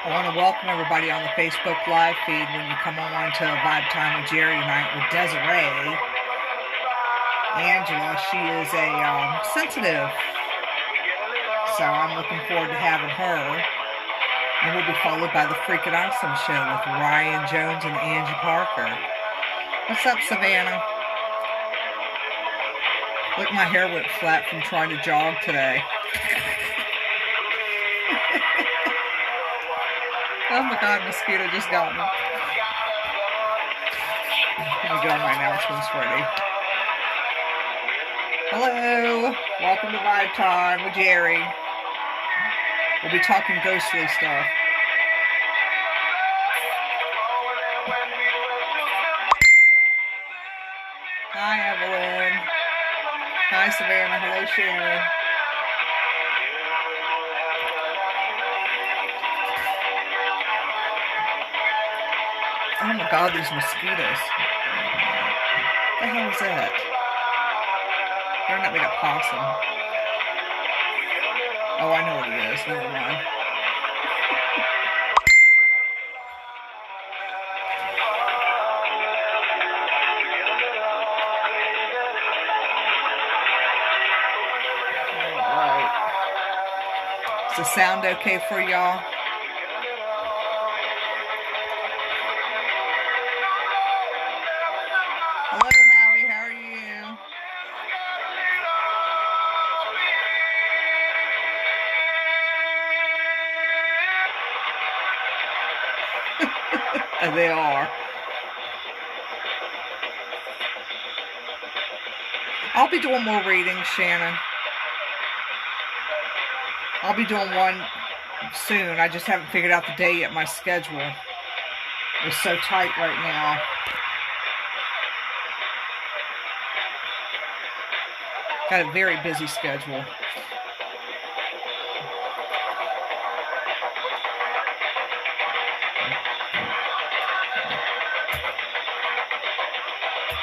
I want to welcome everybody on the Facebook Live feed when you come on to Vibe Time with Geri tonight with Desiree. Angela, she is a sensitive, so I'm looking forward to having her. And we'll be followed by the Freaking Awesome Show with Ryan Jones and Angie Parker. What's up, Savannah? Look, my hair went flat from trying to jog today. Oh my God, mosquito just got me. Let me get all my announcements ready. Hello, welcome to Vibe Time with Geri. We'll be talking ghostly stuff. Hi, Evelyn. Hi, Savannah. Hello, Sharon. Oh my God, these mosquitoes. What the hell is that? They're not made a possum. Oh, I know what it is. Never mind. Alright. Is the sound okay for y'all? Hello, Howie. How are you? They are. I'll be doing more readings, Shannon. I'll be doing one soon. I just haven't figured out the day yet. My schedule is so tight right now. Got a very busy schedule.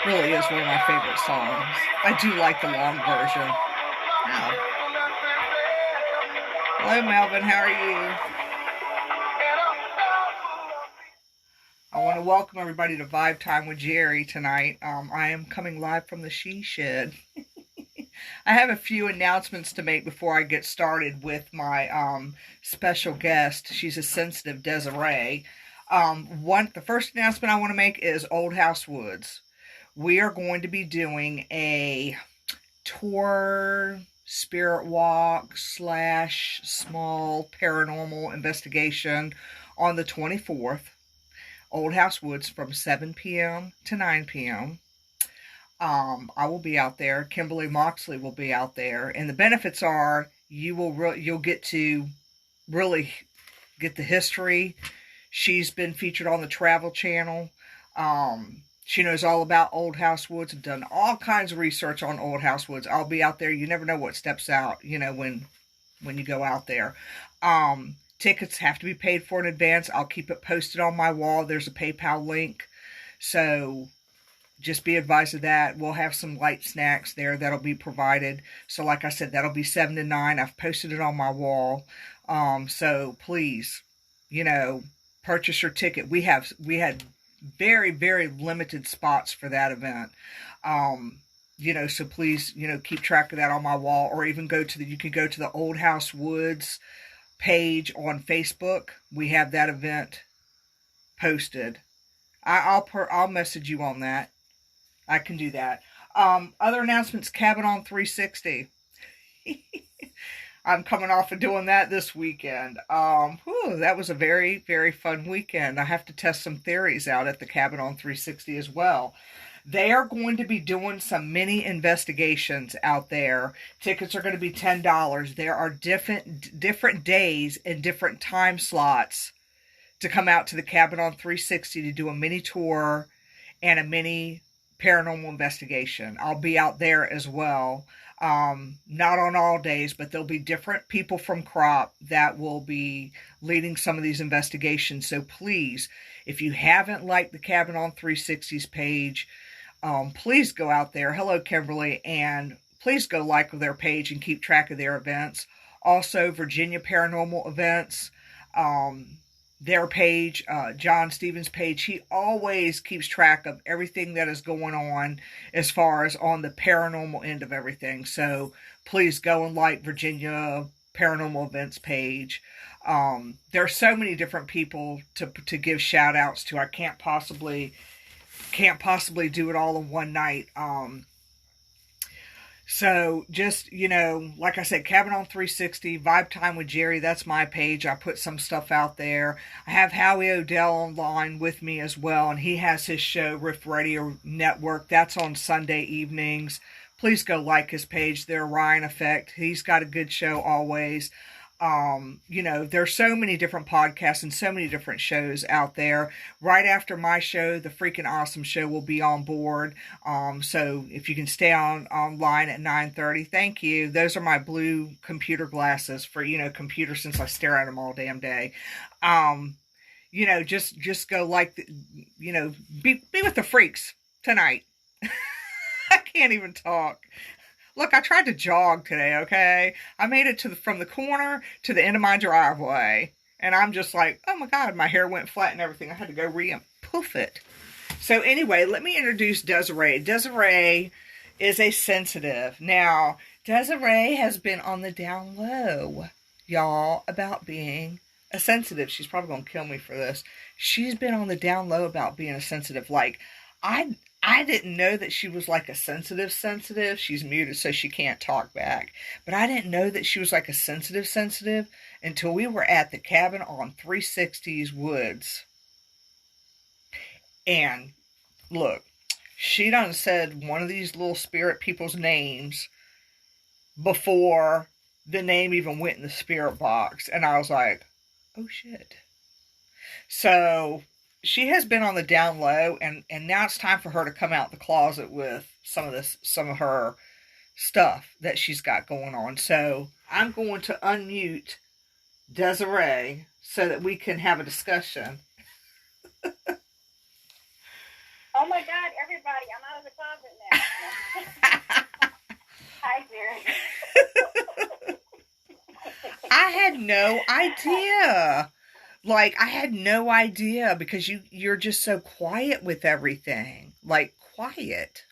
Really is one of my favorite songs. I do like the long version. Oh. Hello, Melvin. How are you? I want to welcome everybody to Vibe Time with Geri tonight. I am coming live from the She Shed. I have a few announcements to make before I get started with my special guest. She's a sensitive Desiree. The first announcement I want to make is Old House Woods. We are going to be doing a tour, spirit walk / small paranormal investigation on the 24th. Old House Woods from 7 p.m. to 9 p.m. I will be out there. Kimberly Moxley will be out there. And the benefits are you'll get to really get the history. She's been featured on the Travel Channel. She knows all about Old House Woods. I've done all kinds of research on Old House Woods. I'll be out there. You never know what steps out, when you go out there. Tickets have to be paid for in advance. I'll keep it posted on my wall. There's a PayPal link. So just be advised of that. We'll have some light snacks there that'll be provided. So like I said, that'll be 7 to 9. I've posted it on my wall. So please, purchase your ticket. We had very, very limited spots for that event. So please, keep track of that on my wall, or even you can go to the Old House Woods page on Facebook. We have that event posted. I'll message you on that. I can do that. Other announcements, Cabin on 360. I'm coming off of doing that this weekend. That was a very, very fun weekend. I have to test some theories out at the Cabin on 360 as well. They are going to be doing some mini investigations out there. Tickets are going to be $10. There are different days and different time slots to come out to the Cabin on 360 to do a mini tour and a mini paranormal investigation. I'll be out there as well. Not on all days, but there'll be different people from Crop that will be leading some of these investigations. So please, if you haven't liked the Cabin on 360's page, please go out there. Hello, Kimberly, and please go like their page and keep track of their events. Also, Virginia Paranormal Events. their page, John Stevens' page. He always keeps track of everything that is going on as far as on the paranormal end of everything. So please go and like Virginia Paranormal Events page. There are so many different people to give shout outs to. I can't possibly do it all in one night. So just, like I said, Cabin on 360, Vibe Time with Geri, that's my page. I put some stuff out there. I have Howie O'Dell online with me as well, and he has his show, Riff Radio Network. That's on Sunday evenings. Please go like his page there, Ryan Effect. He's got a good show always. There's so many different podcasts and so many different shows out there. Right after my show, the Freaking Awesome Show will be on board. So if you can stay online at 9:30, thank you. Those are my blue computer glasses for, computer, since I stare at them all damn day. Just go like, be with the freaks tonight. I can't even talk. Look, I tried to jog today, okay? I made it from the corner to the end of my driveway. And I'm just like, oh my God, my hair went flat and everything. I had to go poof it. So anyway, let me introduce Desiree. Desiree is a sensitive. Now, Desiree has been on the down low, y'all, about being a sensitive. She's probably going to kill me for this. She's been on the down low about being a sensitive. Like, I didn't know that she was like a sensitive. She's muted so she can't talk back. But I didn't know that she was like a sensitive until we were at the Cabin on 360's Woods. And look, she done said one of these little spirit people's names before the name even went in the spirit box. And I was like, oh shit. So she has been on the down low, and now it's time for her to come out the closet with some of her stuff that she's got going on. So I'm going to unmute Desiree so that we can have a discussion. Oh my God, everybody, I'm out of the closet now. Hi, Geri. I had no idea. Like, I had no idea because you're just so quiet with everything. Like, quiet.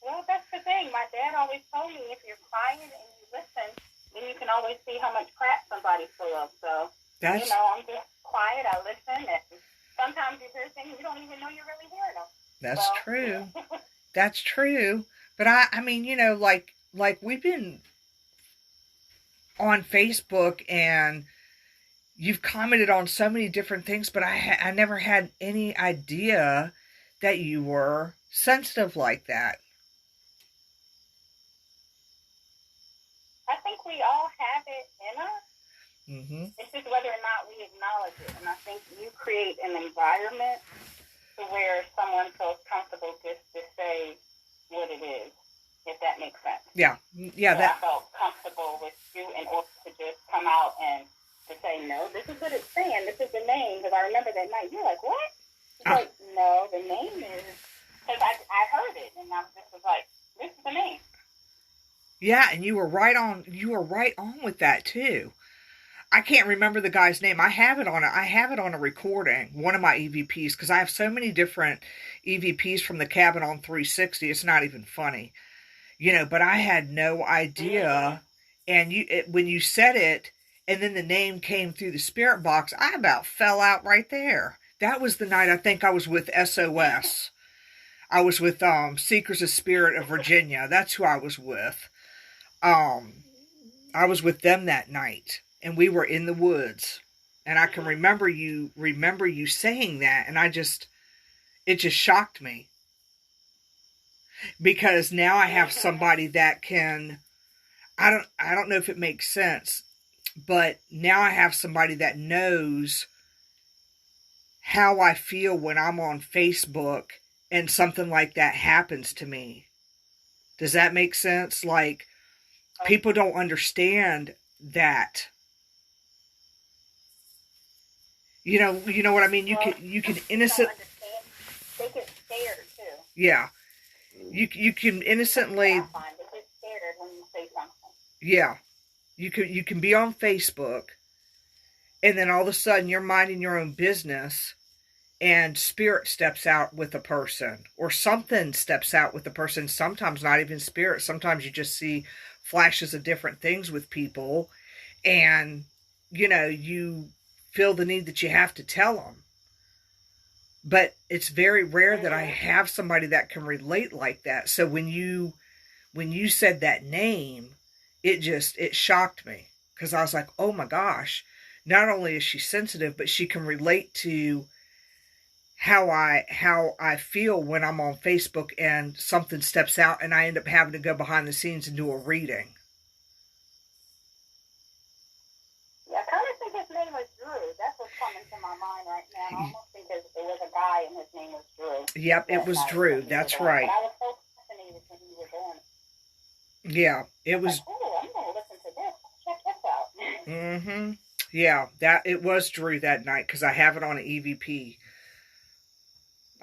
Well, that's the thing. My dad always told me if you're quiet and you listen, then you can always see how much crap somebody's full of. So, I'm just quiet. I listen. And sometimes you hear things you don't even know you're really hearing them. That's true. That's true. But I mean, like we've been on Facebook and you've commented on so many different things, but I never had any idea that you were sensitive like that. I think we all have it in us. Mm-hmm. It's just whether or not we acknowledge it. And I think you create an environment to where someone feels comfortable just to say what it is, if that makes sense. Yeah. So I felt comfortable with you in order to just come out and to say, no, this is what it's saying. This is the name. Because I remember that night, you're like, what? It's like, no, the name is... Because I heard it, and I just was like, this is the name. Yeah, and you were right on with that, too. I can't remember the guy's name. I have it on a recording, one of my EVPs, because I have so many different EVPs from the Cabin on 360. It's not even funny. But I had no idea. And when you said it, and then the name came through the spirit box, I about fell out right there. That was the night I think I was with SOS. I was with Seekers of Spirit of Virginia. That's who I was with. I was with them that night. And we were in the woods. And I can remember you saying that. And it just shocked me. Because now I have somebody that can, I don't know if it makes sense, but now I have somebody that knows how I feel when I'm on Facebook and something like that happens to me. Does that make sense? Like, people don't understand that. You know what I mean? You can innocent. They get scared too. Yeah. You can innocently. I find they get scared when you say something. Yeah. You can be on Facebook And then all of a sudden you're minding your own business and spirit steps out with a person or something steps out with a person. Sometimes not even spirit. Sometimes you just see flashes of different things with people and, you feel the need that you have to tell them. But it's very rare that I have somebody that can relate like that. So when you said that name, it shocked me because I was like, oh my gosh, not only is she sensitive, but she can relate to how I feel when I'm on Facebook and something steps out and I end up having to go behind the scenes and do a reading. Yeah, I kind of think his name was Drew. That's what's coming to my mind right now. I almost think it was a guy and his name was Drew. Yep, it was Drew. That's right. But I was so fascinated when you were doing it. Yeah, it was. Like, oh, I'm going to listen to this. Check this out. Mm-hmm. Yeah, it was Drew that night because I have it on an EVP.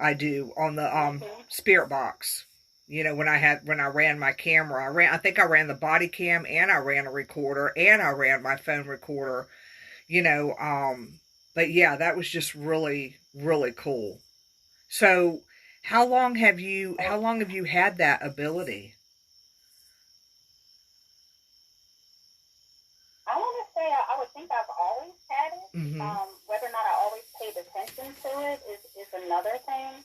I do on the spirit box. When I ran my camera, I think I ran the body cam and I ran a recorder and I ran my phone recorder. But yeah, that was just really, really cool. So, how long have you had that ability? I want to say I would think I've always had it. Mm-hmm. Whether or not I always paid attention to it is another thing.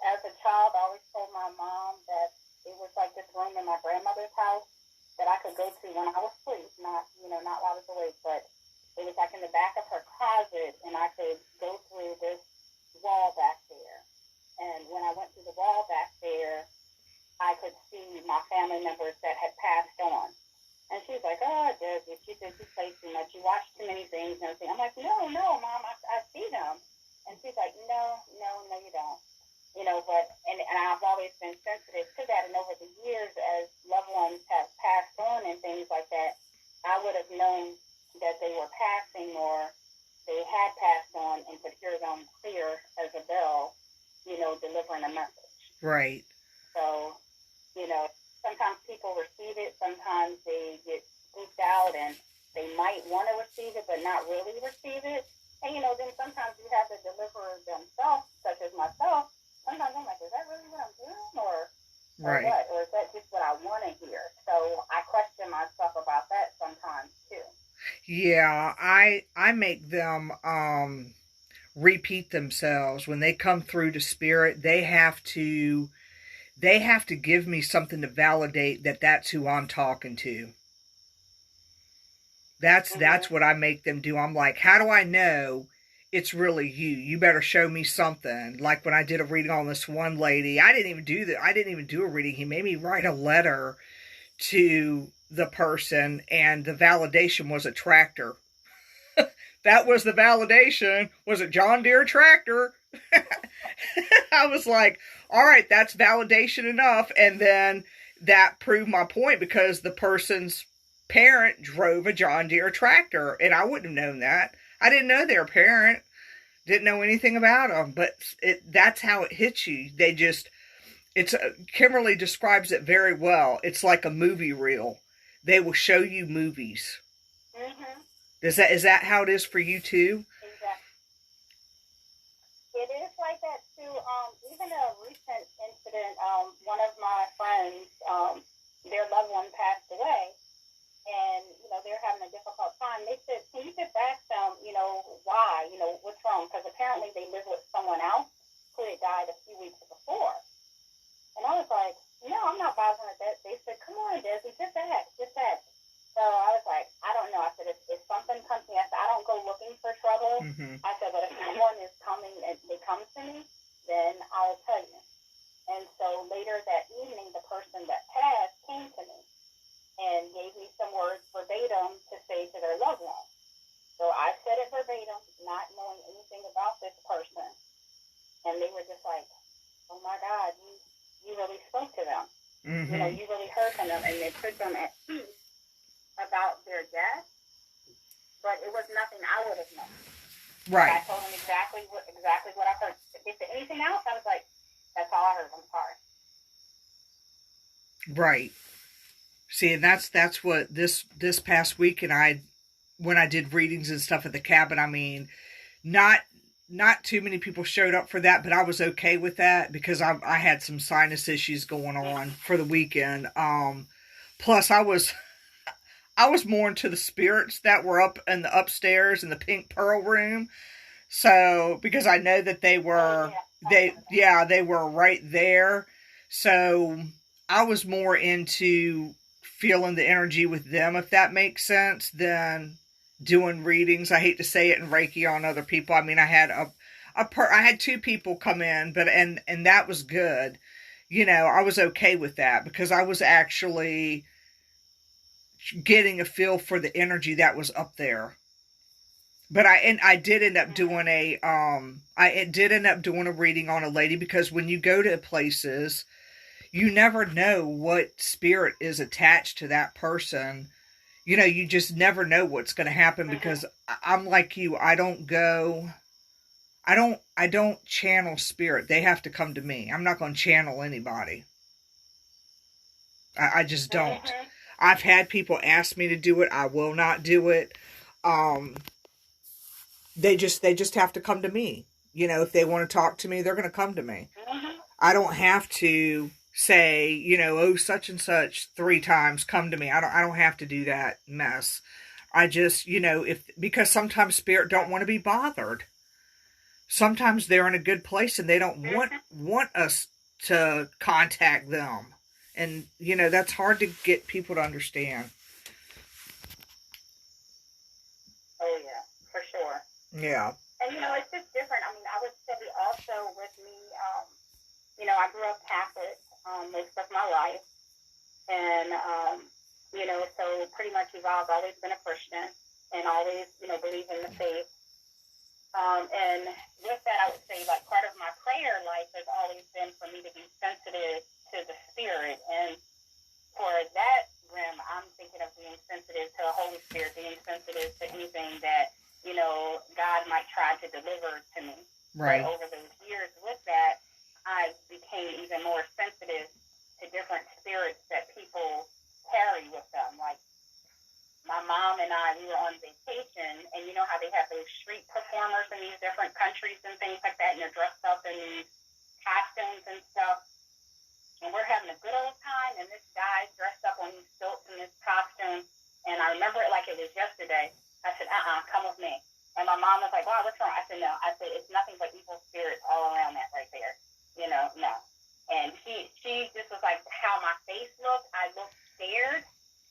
As a child, I always told my mom that it was like this room in my grandmother's house that I could go to when I was asleep, not while I was awake, but it was like in the back of her closet, and I could go through this wall back there. And when I went through the wall back there, I could see my family members that had passed on. And she was like, oh, Desiree, she said you play too much. You watch too many things and everything. I'm like, no, Mom, I see them. And she's like, no, you don't. But I've always been sensitive to that. And over the years, as loved ones have passed on and things like that, I would have known that they were passing or they had passed on and could hear them clear as a bell, delivering a message. Right. So, sometimes people receive it. Sometimes they get spooked out and they might want to receive it but not really receive it. And, then sometimes you have the deliverers themselves, such as myself. Sometimes I'm like, is that really what I'm doing or right. what? Or is that just what I want to hear? So I question myself about that sometimes too. Yeah, I make them repeat themselves. When they come through to spirit, they have to give me something to validate that that's who I'm talking to. That's what I make them do. I'm like, how do I know it's really you? You better show me something. Like when I did a reading on this one lady, I didn't even do a reading. He made me write a letter to the person, and the validation was a tractor. That was the validation. Was a John Deere tractor. I was like, all right, that's validation enough. And then that proved my point because the person's parent drove a John Deere tractor, and I wouldn't have known that. I didn't know their parent. Didn't know anything about them, but that's how it hits you. Kimberly describes it very well. It's like a movie reel. They will show you movies. Mm-hmm. Is that how it is for you too? Exactly. It is like that too. Even a recent incident, one of my friends, their loved one passed away, and they're having a difficult time. They said, "Can you just ask them, why? What's wrong?" Because apparently they live with someone else who had died a few weeks before. And I was like, "No, I'm not bothering with that." They said, "Come on, Desi, just ask." So I was like, I don't know. I said, if something comes to me, I said, I don't go looking for trouble. Mm-hmm. I said, but if someone is coming and they come to me, then I'll tell you. And so later that evening, the person that passed came to me and gave me some words verbatim to say to their loved one. So I said it verbatim, not knowing anything about this person. And they were just like, oh my God, you really spoke to them. Mm-hmm. You really heard from them, and it put them at peace about their death, but it was nothing I would have known. Right. I told them exactly what I heard. If there's anything else, I was like, that's all I heard. I'm sorry. Right. See, and that's what this past weekend when I did readings and stuff at the cabin. I mean, not too many people showed up for that, but I was okay with that because I had some sinus issues going on for the weekend. Plus I was more into the spirits that were up in the upstairs in the Pink Pearl room. So, because I know that they were, they were right there. So, I was more into feeling the energy with them, if that makes sense, than doing readings. I hate to say it, in Reiki on other people. I mean, I had I had two people come in, but, and that was good. You know, I was okay with that because I was actually getting a feel for the energy that was up there. But I did end up doing I did end up doing a reading on a lady, because when you go to places, you never know what spirit is attached to that person. You know, you just never know what's going to happen, because I'm like you. I don't channel spirit. They have to come to me. I'm not going to channel anybody. I just don't. I've had people ask me to do it. I will not do it. They just have to come to me. You know, if they want to talk to me, they're going to come to me. I don't have to say, you know, oh, such and such 3 times, come to me. I don't have to do that mess. I just, you know, because sometimes spirit don't want to be bothered. Sometimes they're in a good place and they don't want us to contact them. And, you know, that's hard to get people to understand. Oh, yeah, for sure. Yeah. And, you know, it's just different. I mean, I would say also with me, you know, I grew up Catholic most of my life. And, you know, so pretty much I've always been a Christian and always, you know, believe in the faith. And with that, I would say, like, part of my prayer life has always been for me to be sensitive to the spirit. And for that rim, I'm thinking of being sensitive to the Holy Spirit, being sensitive to anything that, you know, God might try to deliver to me. Right. But over those years with that, I became even more sensitive to different spirits that people carry with them. Like, my mom and I, we were on vacation, and you know how they have those street performers in these different countries and things like that, and they're dressed up in these costumes and stuff. And we're having a good old time, and this guy's dressed up on these stilts in this costume. And I remember it like it was yesterday. I said, come with me. And my mom was like, wow, what's wrong? I said, no. I said, it's nothing but evil spirits all around that right there. You know, no. And she just was like, how my face looked. I looked scared,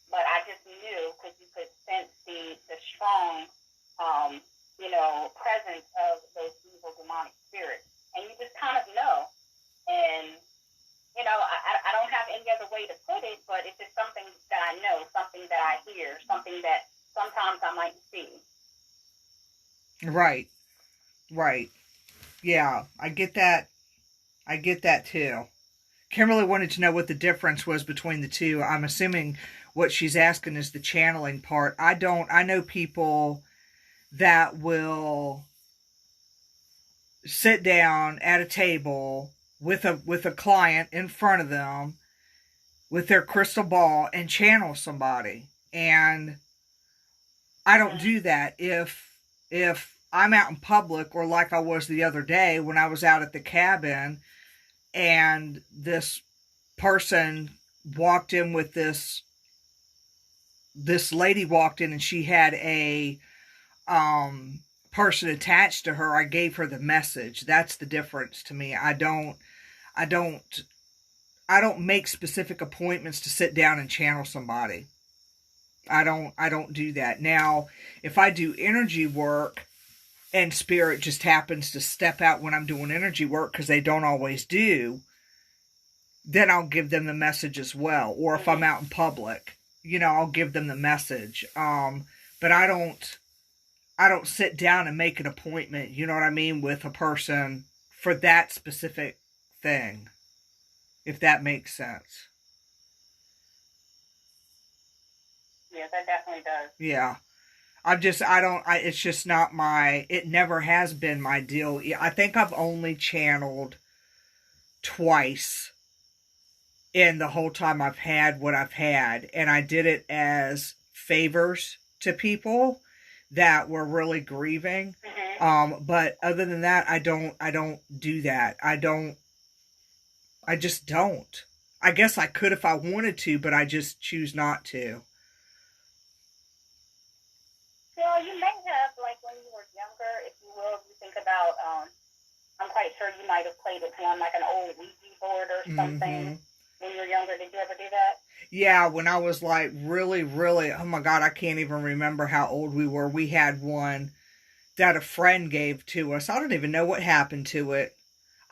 but I just knew, because you could sense the strong, you know, presence of those evil demonic spirits. And you just kind of know. And, you know, I don't have any other way to put it, but it's just something that I know, something that I hear, something that sometimes I might see. Right. Right. Yeah, I get that. I get that too. Kimberly wanted to know what the difference was between the two. I'm assuming what she's asking is the channeling part. I know people that will sit down at a table with a client in front of them with their crystal ball and channel somebody. And I don't do that if I'm out in public, or like I was the other day when I was out at the cabin and this person walked in with this lady walked in and she had a person attached to her. I gave her the message. That's the difference to me. I don't make specific appointments to sit down and channel somebody. I don't do that. Now, if I do energy work and spirit just happens to step out when I'm doing energy work, because they don't always do, then I'll give them the message as well. Or if I'm out in public, you know, I'll give them the message. But I don't sit down and make an appointment, you know what I mean, with a person for that specific thing, if that makes sense. Yeah, that definitely does. Yeah. It's just not it never has been my deal. I think I've only channeled twice in the whole time I've had what I've had. And I did it as favors to people. that we're really grieving. But other than that, I don't do that. I just don't. I guess I could if I wanted to, but I just choose not to. Well, you may have, like when you were younger, if you will, if you think about, I'm quite sure you might have played with one, like an old Ouija board or something when you were younger. Did you ever do that? Yeah, when I was like really, really, oh my God, I can't even remember how old we were. We had one that a friend gave to us. I don't even know what happened to it.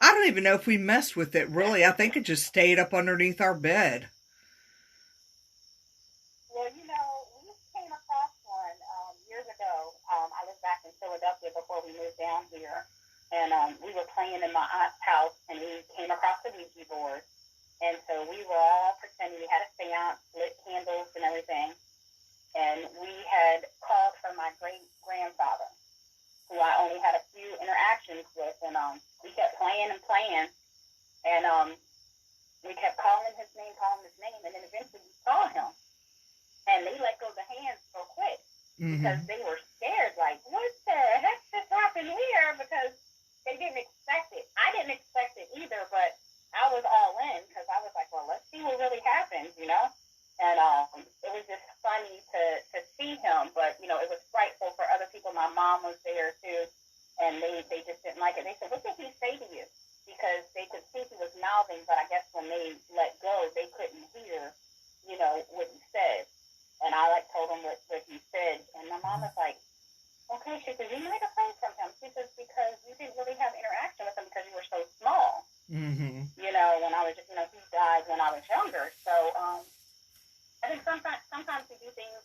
I don't even know if we messed with it, really. I think it just stayed up underneath our bed. Well, we came across one years ago. I was back in Philadelphia before we moved down here, and we were playing in my aunt's house, and we came across the Ouija board. And so we were all pretending we had a seance, lit candles and everything, and we had called for my great-grandfather, who I only had a few interactions with, and we kept playing and playing, and we kept calling his name, and then eventually we saw him, and they let go of the hands so quick because they were scared, like, what the heck just happened here? Because they didn't expect it. I didn't expect it either, but I was all in because I was like, well, let's see what really happens, And it was just funny to see him, but, it was frightful for other people. My mom was there, too, and they just didn't like it. They said, what did he say to you? Because they could see he was mouthing, but I guess when they let go, they couldn't hear, what he said. And I, told them what he said, and my mom was like, okay, she said, you might have heard from him. She says, because you didn't really have interaction with him because you were so small. When I was just, he died when I was younger. So, I think sometimes we do things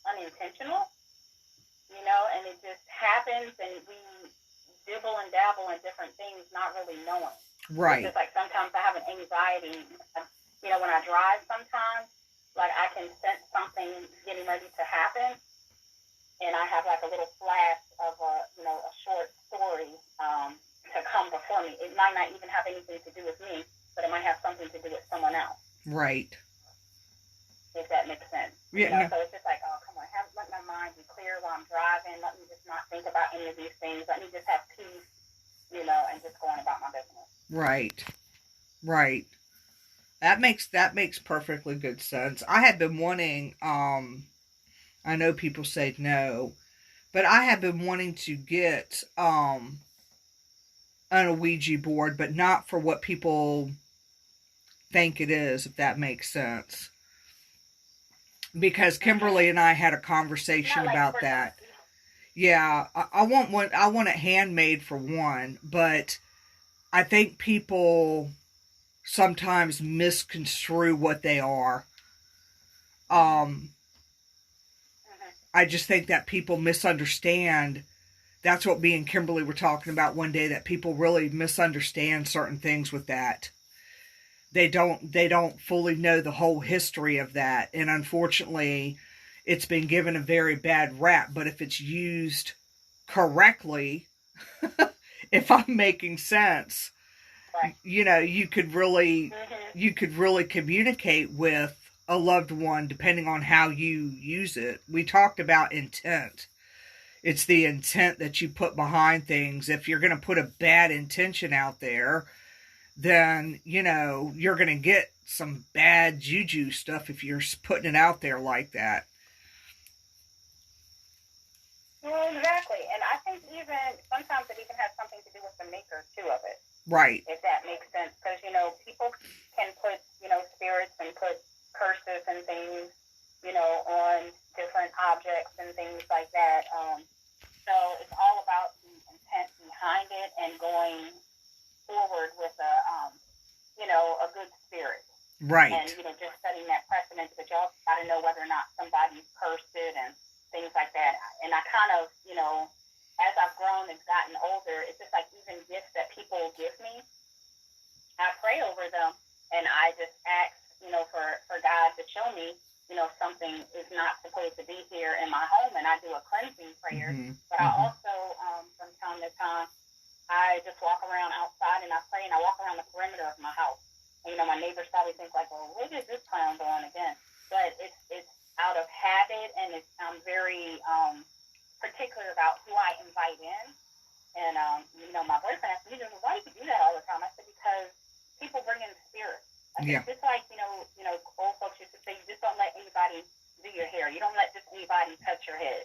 unintentional, and it just happens, and we dibble and dabble in different things, not really knowing. Right. It's just like sometimes I have an anxiety, when I drive sometimes, I can sense something getting ready to happen, and I have a little flash of a short story to come before me. It might not even have anything to do with me, but it might have something to do with someone else. Right. If that makes sense. Yeah. So it's just like, oh, come on, let my mind be clear while I'm driving. Let me just not think about any of these things. Let me just have peace, and just go on about my business. Right. Right. That makes perfectly good sense. I had been wanting, I know people say no, but I have been wanting to get an Ouija board, but not for what people think it is, if that makes sense. Because Kimberly and I had a conversation about that. Yeah, I want one. I want it handmade for one, but I think people sometimes misconstrue what they are. I just think that people misunderstand. That's what me and Kimberly were talking about one day, that people really misunderstand certain things with that. They don't fully know the whole history of that, and unfortunately it's been given a very bad rap. But if it's used correctly, if I'm making sense, right. You could really communicate with a loved one depending on how you use it. We talked about intent. It's the intent that you put behind things. If you're going to put a bad intention out there, then, you're going to get some bad juju stuff if you're putting it out there like that. Well, exactly. And I think sometimes it even has something to do with the maker, too, of it. Right. If that makes sense. Because, people can put, spirits and put curses and things, on different objects and things like that. So it's all about the intent behind it and going forward with a good spirit. Right. And, just setting that precedent, but y'all got to know whether or not somebody's cursed it and things like that. And I kind of, as I've grown and gotten older, it's just like even gifts that people give me, I pray over them, and I just ask, for God to show me, something is not supposed to be here in my home, and I do a cleansing prayer. But I also, from time to time, I just walk around outside and I pray, and I walk around the perimeter of my house. And, my neighbors probably think like, well, where is this clown going again? But it's out of habit, and I'm very particular about who I invite in. And, my boyfriend asked me, why do you do that all the time? I said, because people bring in spirits. I said, just like, old folks used to say, you just don't let anybody do your hair. You don't let just anybody touch your head.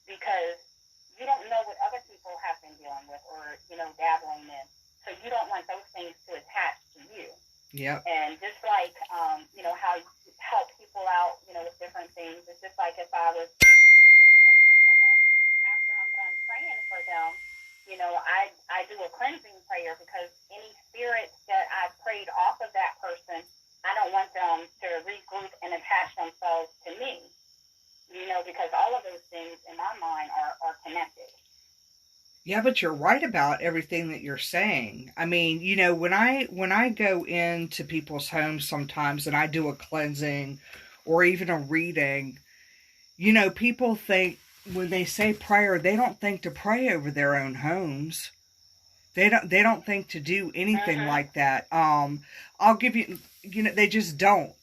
Because you don't know what other people have been dealing with or, dabbling in. So you don't want those things to attach to you. Yep. And just like, how you help people out, with different things. It's just like if I was, pray for someone, after I'm done praying for them, I do a cleansing prayer because any spirits that I've prayed off of that person, I don't want them to regroup and attach themselves to me. Because all of those things in my mind are connected. Yeah, but you're right about everything that you're saying. I mean, when I go into people's homes sometimes and I do a cleansing or even a reading, people think when they say prayer, they don't think to pray over their own homes. They don't think to do anything like that. I'll give you, they just don't.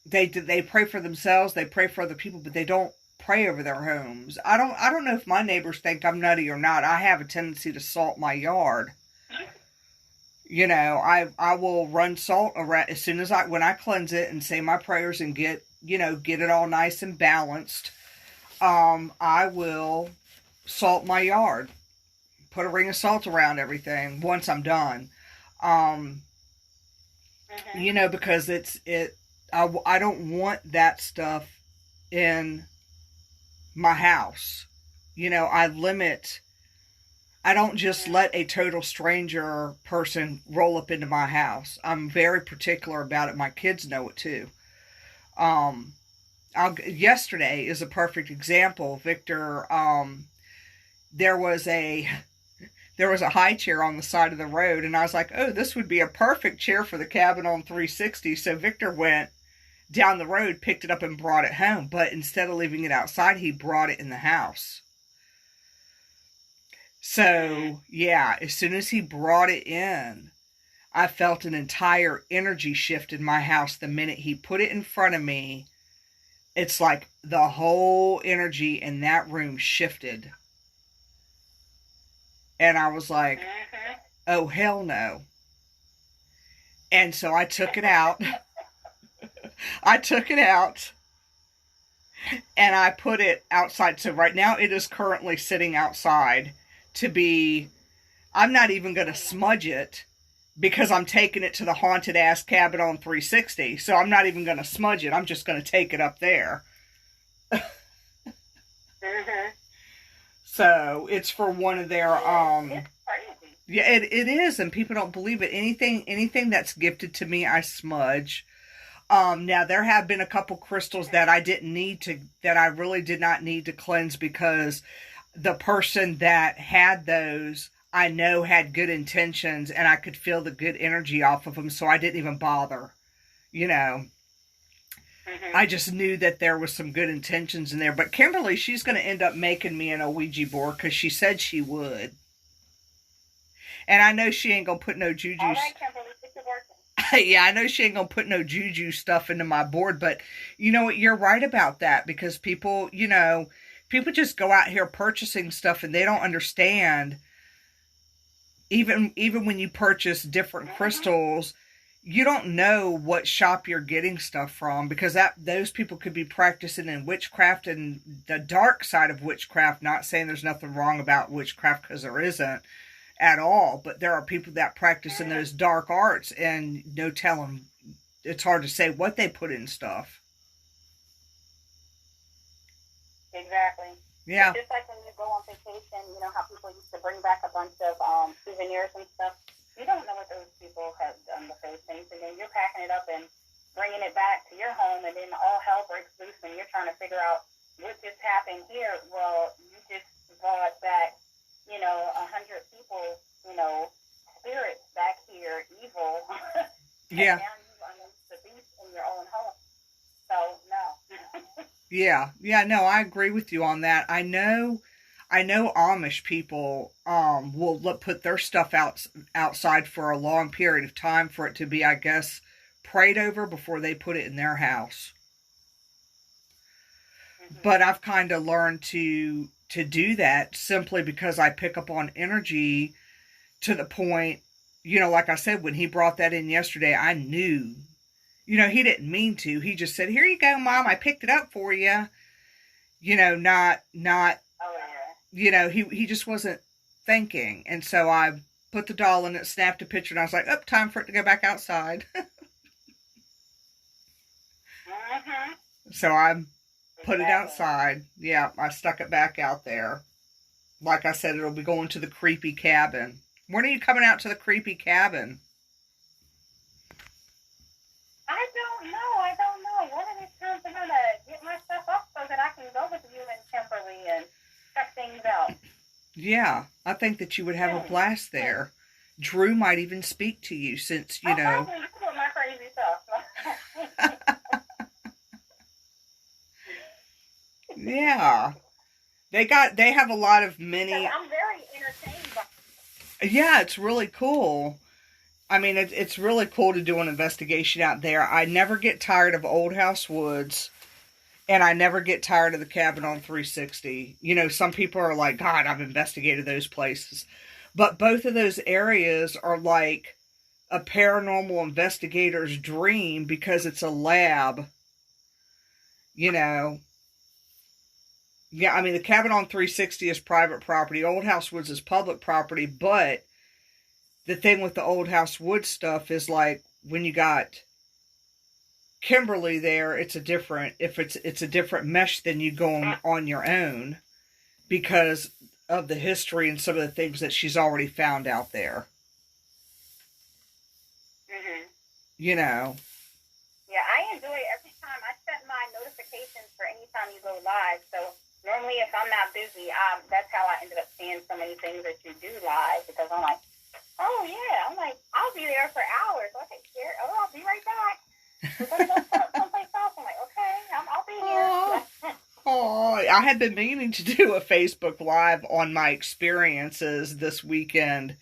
They pray for themselves, they pray for other people, but they don't pray over their homes. I don't know if my neighbors think I'm nutty or not. I have a tendency to salt my yard. I will run salt around as soon as when I cleanse it and say my prayers and get it all nice and balanced. I will salt my yard. Put a ring of salt around everything once I'm done. Because I don't want that stuff in my house. I don't just let a total stranger person roll up into my house. I'm very particular about it. My kids know it too. Yesterday is a perfect example. Victor, there was a high chair on the side of the road, and I was like, oh, this would be a perfect chair for the cabin on 360. So Victor went down the road, picked it up, and brought it home. But instead of leaving it outside, he brought it in the house. So, yeah, as soon as he brought it in, I felt an entire energy shift in my house. The minute he put it in front of me, it's like the whole energy in that room shifted. And I was like, oh, hell no. And so I took it out. And I put it outside. So right now it is currently sitting outside I'm not even going to smudge it because I'm taking it to the haunted ass cabin on 360. So I'm not even going to smudge it. I'm just going to take it up there. So it's for one of their, yeah, it is. And people don't believe it. Anything that's gifted to me, I smudge. Now there have been a couple crystals that I really did not need to cleanse because the person that had those, I know had good intentions and I could feel the good energy off of them. So I didn't even bother, I just knew that there was some good intentions in there. But Kimberly, she's going to end up making me an Ouija board because she said she would. And I know she ain't going to put no juju. All right, Kimberly, get to working. Yeah, I know she ain't going to put no juju stuff into my board. But you know what? You're right about that because people, people just go out here purchasing stuff and they don't understand. Even when you purchase different crystals, you don't know what shop you're getting stuff from because those people could be practicing in witchcraft and the dark side of witchcraft. Not saying there's nothing wrong about witchcraft because there isn't at all, but there are people that practice in those dark arts and no telling. It's hard to say what they put in stuff. Exactly. Yeah. It's just like when you go on vacation, how people used to bring back a bunch of souvenirs and stuff. You don't know what those people have done with those things, and then you're packing it up and bringing it back to your home, and then all hell breaks loose when you're trying to figure out what just happened here. Well, you just brought back, 100 people, spirits back here, evil. Yeah. And now you unleash the beast in your own home. So, no. Yeah, no, I agree with you on that. I know Amish people will put their stuff outside for a long period of time for it to be, I guess, prayed over before they put it in their house. But I've kind of learned to do that simply because I pick up on energy to the point, like I said, when he brought that in yesterday, I knew, he didn't mean to. He just said, "Here you go, Mom. I picked it up for you." Not, Oh, yeah. he just wasn't thinking. And so I put the doll in it, snapped a picture, and I was like, "Oh, time for it to go back outside." So I put it outside. Yeah, I stuck it back out there. Like I said, it'll be going to the creepy cabin. When are you coming out to the creepy cabin? I don't know. One of these times I'm going to get my stuff up so that I can go with you and Kimberly and check things out. Yeah, I think that you would have a blast there. Drew might even speak to you since, Probably with my crazy stuff. Yeah. They have a lot of mini. I'm very entertained by it. Yeah, it's really cool. I mean, it's really cool to do an investigation out there. I never get tired of Old House Woods, and I never get tired of the cabin on 360. Some people are like, "God, I've investigated those places." But both of those areas are like a paranormal investigator's dream because it's a lab. Yeah, I mean, the cabin on 360 is private property. Old House Woods is public property, but the thing with the Old House Woods stuff is like when you got Kimberly there, it's a different mesh than you go on your own because of the history and some of the things that she's already found out there. Yeah, I enjoy every time. I set my notifications for any time you go live. So normally, if I'm not busy, that's how I ended up seeing so many things that you do live because I'm like, oh yeah, I'll be there for hours. Okay, Geri, I'll be right back. We're gonna go someplace else. I'm like, okay, I'll be here. Oh, I had been meaning to do a Facebook Live on my experiences this weekend.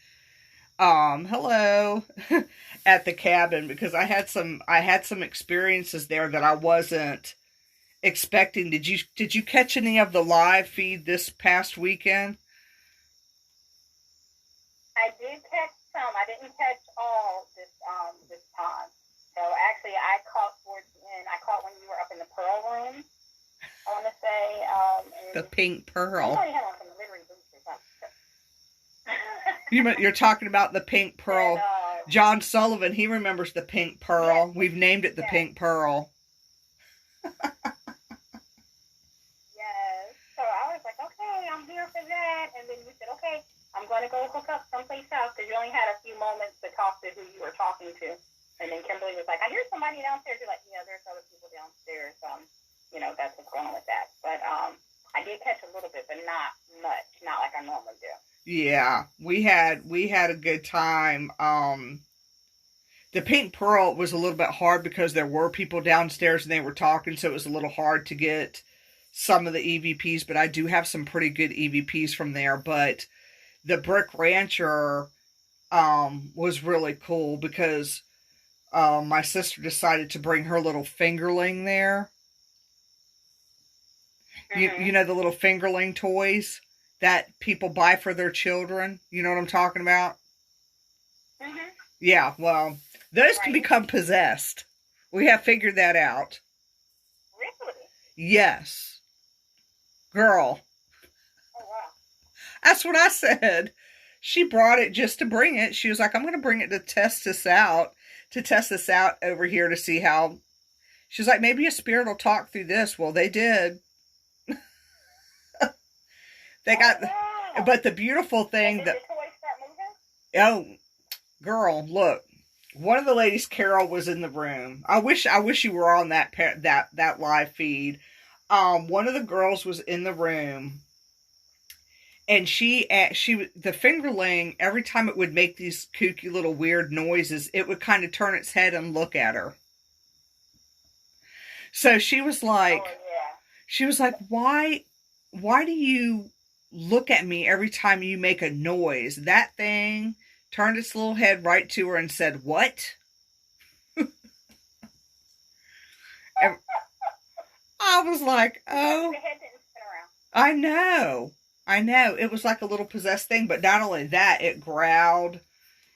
Hello, at the cabin because I had some experiences there that I wasn't expecting. Did you catch any of the live feed this past weekend? I did catch some. I didn't catch all this time. So actually, I caught towards the end. I caught when you were up in the Pearl room. I want to say the Pink Pearl. Somebody had on some glittery boots or something. You're talking about the Pink Pearl. And, John Sullivan, he remembers the Pink Pearl. Yes. We've named it the Pink Pearl. Yes. So I was like, okay, I'm here for that. And then you said, okay, I'm going to go hook up someplace else because you only had a few moments to talk to who you were talking to. And then Kimberly was like, I hear somebody downstairs. You're like, yeah, there's other people downstairs. That's what's going on with that. But I did catch a little bit, but not much. Not like I normally do. Yeah, we had a good time. The Pink Pearl was a little bit hard because there were people downstairs and they were talking, so it was a little hard to get some of the EVPs, but I do have some pretty good EVPs from there. But the Brick Rancher was really cool because my sister decided to bring her little fingerling there. You know the little fingerling toys that people buy for their children? You know what I'm talking about? Yeah, well, those can become possessed. We have figured that out. Really? Yes. Girl. Oh, wow. That's what I said. She brought it just to bring it. She was like, I'm going to bring it to test this out over here to see how. She was like, maybe a spirit will talk through this. Well, they did. They got, but the beautiful thing did that, the toys start moving? oh, girl, look, one of the ladies, Carol, was in the room. I wish you were on that live feed. One of the girls was in the room, and she the fingerling, every time it would make these kooky little weird noises, it would kind of turn its head and look at her. So she was like, why do you look at me every time you make a noise? That thing turned its little head right to her and said, what? I was like, oh, The head didn't spin around. I know. I know. It was like a little possessed thing, but not only that, it growled.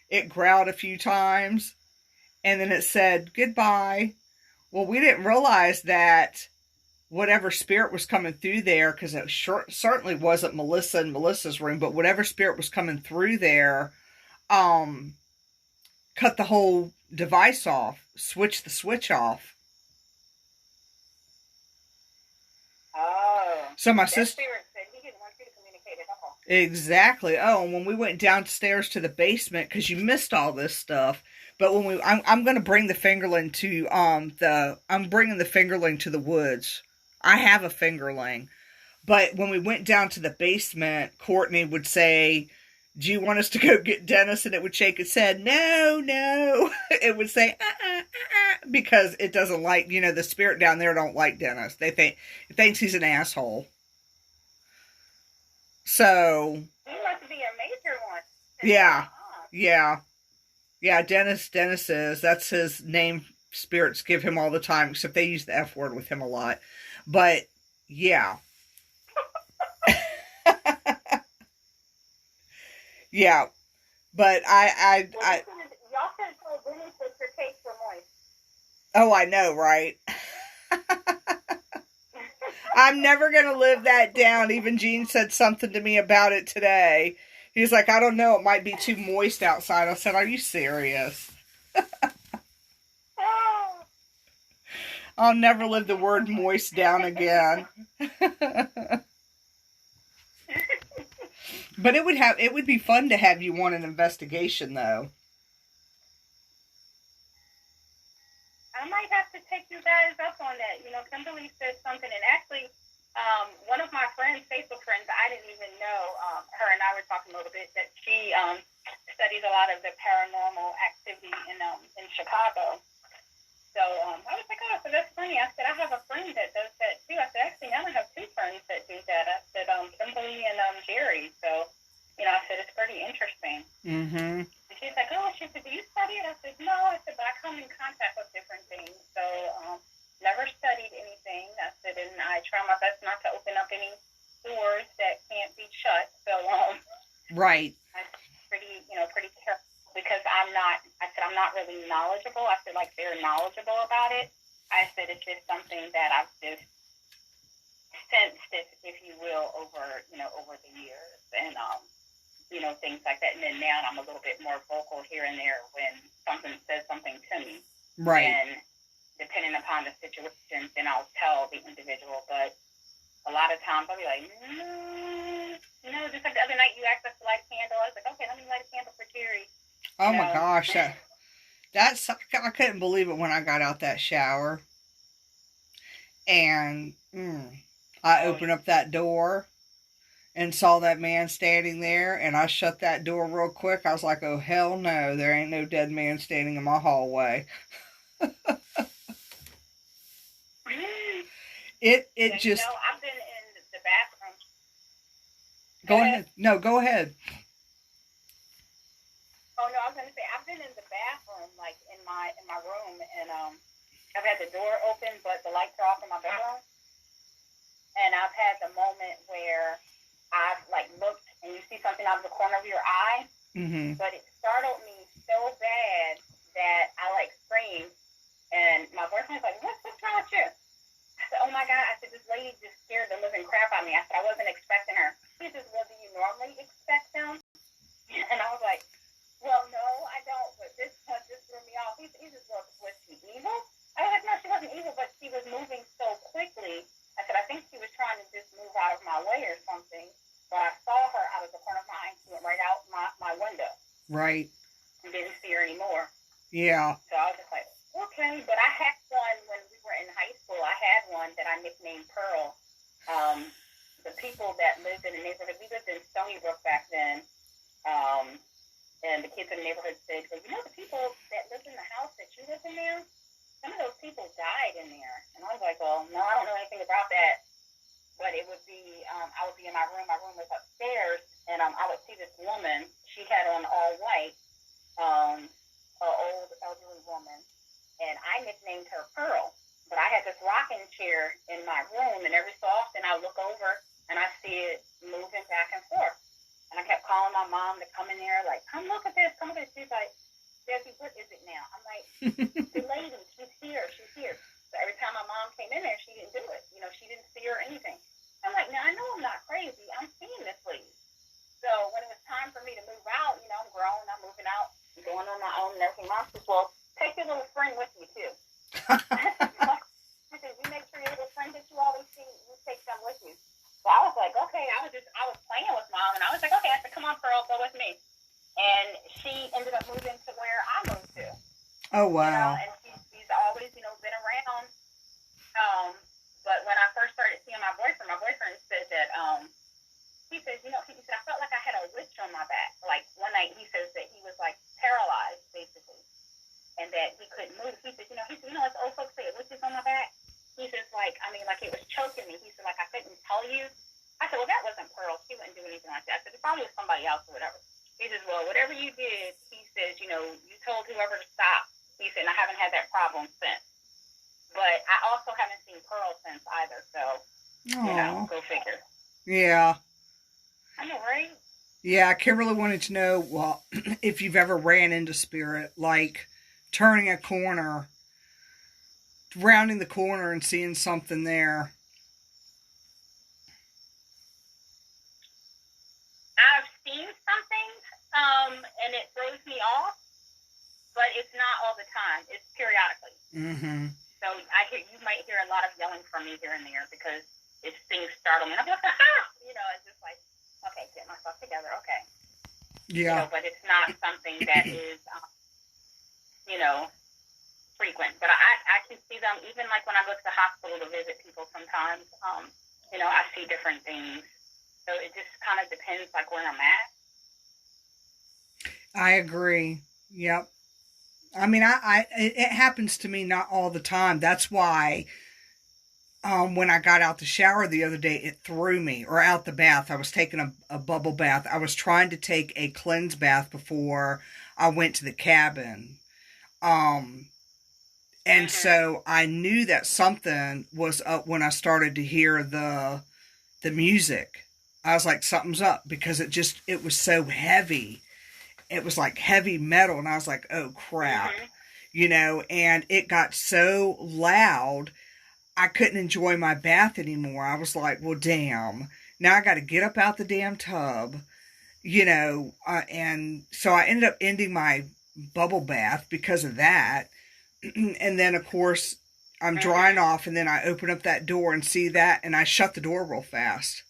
It growled a few times, and then it said goodbye. Well, we didn't realize that whatever spirit was coming through there, because it certainly wasn't Melissa and Melissa's room, but whatever spirit was coming through there, cut the whole device off, switch the switch off. Oh. So my That sister. spirit said he didn't want you to communicate at all. Exactly. Oh, and when we went downstairs to the basement, because you missed all this stuff. But when I'm going to bring the fingerling to I'm bringing the fingerling to the woods. I have a fingerling, but when we went down to the basement, Courtney would say, "Do you want us to go get Dennis?" And it would shake its head, "No, no." It would say, because it doesn't like, the spirit down there don't like Dennis. It thinks he's an asshole. So. He must be a major one. Yeah. Yeah. Yeah, Dennis is. That's his name spirits give him all the time, except they use the F word with him a lot. But, yeah. Yeah. But y'all could have told Dennis that your cakes were moist. Oh, I know, right? I'm never going to live that down. Even Gene said something to me about it today. He was like, I don't know, it might be too moist outside. I said, are you serious? I'll never live the word moist down again. But it would be fun to have you on an investigation, though. I might have to take you guys up on that. Kimberly said something, and actually, one of my friends, Facebook friends, I didn't even know, her and I were talking a little bit, that she studies a lot of the paranormal activity in Chicago. So I was like, oh, so that's funny. I said, I have a friend that does that too. I said, actually, now I have two friends that do that. I said, Kimberly and Geri. So, I said, it's pretty interesting. Mm-hmm. And she's like, oh, she said, do you study it? I said, no. I said, but I come in contact with different things. So, never studied anything. I said, and I try my best not to open up any doors that can't be shut. So, right. I'm pretty careful because I'm not really knowledgeable. I said, like, they're knowledgeable about it. I said, it's just something that I've just sensed, if you will, over the years. And, things like that. And then now I'm a little bit more vocal here and there when something says something to me. Right. And depending upon the situation, then I'll tell the individual. But a lot of times I'll be like, just like the other night you asked us to light a candle. I was like, okay, let me light a candle for Geri. Oh my gosh. I couldn't believe it when I got out that shower. And I opened up that door and saw that man standing there, and I shut that door real quick. I was like, oh, hell no, there ain't no dead man standing in my hallway. It just... I've been in the bathroom. Go ahead. No, go ahead. Oh, no, I was going to say, I've been in the bathroom, like, in my room, and I've had the door open, but the lights are off in my bedroom. And I've had the moment where I've, like, looked and you see something out of the corner of your eye, but it startled me so bad that I, like, screamed, and my boyfriend's like, what's wrong with you? I said, oh, my God. I said, this lady just scared the living crap out of me. I said, I wasn't expecting her. He says, well, do you normally expect them? And I was like, well, no, I don't, but this one just threw me off. He just, well, was she evil? I was like, no, she wasn't evil, but she was moving so quickly. I said, I think she was trying to just move out of my way or something. But I saw her out of the corner of my eye. She went right out my window. Right. And didn't see her anymore. Yeah. So I was just like, okay. But I had one when we were in high school. I had one that I nicknamed Pearl. The people that lived in the neighborhood, we lived in Stony Brook back then. And the kids in the neighborhood said, well, the people that lived in the house that you live in there, some of those people died in there. And I was like, well, no, I don't know anything about that. But it would be, I would be in my room. My room was upstairs, and I would see this woman. She had on all white, an old elderly woman, and I nicknamed her Pearl. But I had this rocking chair in my room, and every so often I look over and I see it moving back and forth. And I kept calling my mom to come in there, like, come look at this, come look at this. She's like, Desi, what is it now? I'm like, the lady, she's here, she's here. So every time my mom came in there, she didn't do it. You know, she didn't see her or anything. I'm like, now I know I'm not crazy. I'm seeing this lady. So when it was time for me to move out, you know, I'm grown, I'm moving out, I'm going on my own and everything. Mom says, well, take your little friend with you too. She said, you make sure your little friend that you always see, you take them with you. So I was like, okay, I was playing with mom, and I was like, okay, I said, come on, Pearl, go with me. And she ended up moving to where I moved to. Oh, wow. You know, and she's always, you know, been around. But when I first started seeing my boyfriend said that, he says, you know, he said, I felt like I had a witch on my back. Like, one night he says that he was, like, paralyzed, basically, and that he couldn't move. He said, as old folks say, a witch is on my back. He says, like, I mean, like, it was choking me. He said, like, I couldn't tell you. I said, well, that wasn't Pearl. She wouldn't do anything like that. I said, it probably was somebody else or whatever. He says, well, whatever you did, he says, you know, you told whoever to stop. He said, and I haven't had that problem since. But I also haven't seen Pearl since either, so, you know, go figure. Yeah. I know, right? Yeah, Kimberly wanted to know, well, if you've ever ran into spirit, like turning a corner, rounding the corner and seeing something there. I've seen something, and it throws me off, but it's not all the time. It's periodically. Mm-hmm. So you might hear a lot of yelling from me here and there because if things startle me, and I'm like, ah! You know, it's just like, okay, get myself together, okay. Yeah. You know, but it's not something that is, you know, frequent. But I can see them, even like when I go to the hospital to visit people sometimes, you know, I see different things. So it just kind of depends, like, where I'm at. I agree. Yep. I mean, it happens to me not all the time. That's why, when I got out the shower the other day, it threw me, or out the bath. I was taking a bubble bath. I was trying to take a cleanse bath before I went to the cabin. And so I knew that something was up when I started to hear the music. I was like, something's up, because it was so heavy. It was like heavy metal, and I was like, oh crap, you know, and it got so loud, I couldn't enjoy my bath anymore. I was like, well, damn, now I got to get up out the damn tub, you know, and so I ended up ending my bubble bath because of that. And then, of course, I'm drying off, and then I open up that door and see that, and I shut the door real fast.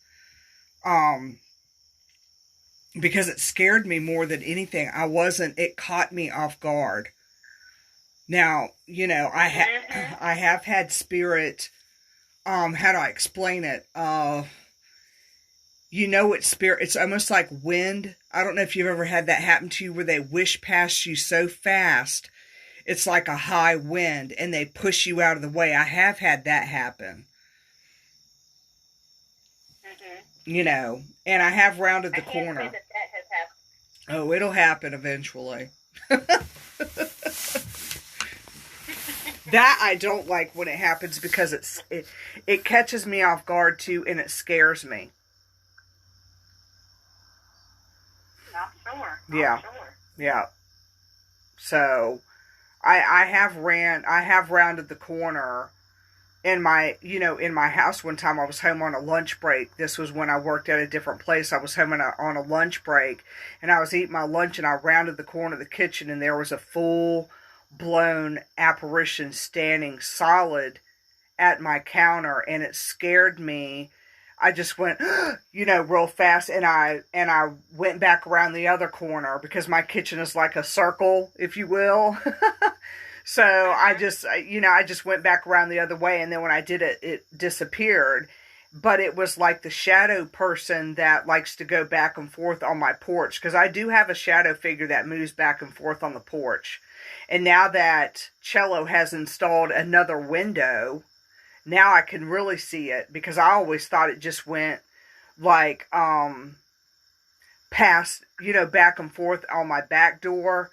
Because it scared me more than anything. It caught me off guard. Now, you know, I have had spirit, how do I explain it? You know, it's almost like wind. I don't know if you've ever had that happen to you, where they whish past you so fast, it's like a high wind, and they push you out of the way. I have had that happen. You know, and I have rounded the corner. Say that has happened. Oh, it'll happen eventually. That I don't like when it happens, because it catches me off guard too, and it scares me. Not sure. Yeah. Sure. Yeah. So I have rounded the corner in my house one time. I was home on a lunch break. This was when I worked at a different place. I was home on a lunch break, and I was eating my lunch, and I rounded the corner of the kitchen, and there was a full-blown apparition standing solid at my counter, and it scared me. I just went, you know, real fast, and I went back around the other corner, because my kitchen is like a circle, if you will. So I just went back around the other way, and then when I did it, it disappeared. But it was like the shadow person that likes to go back and forth on my porch, because I do have a shadow figure that moves back and forth on the porch. And now that Cello has installed another window, now I can really see it, because I always thought it just went like past, you know, back and forth on my back door.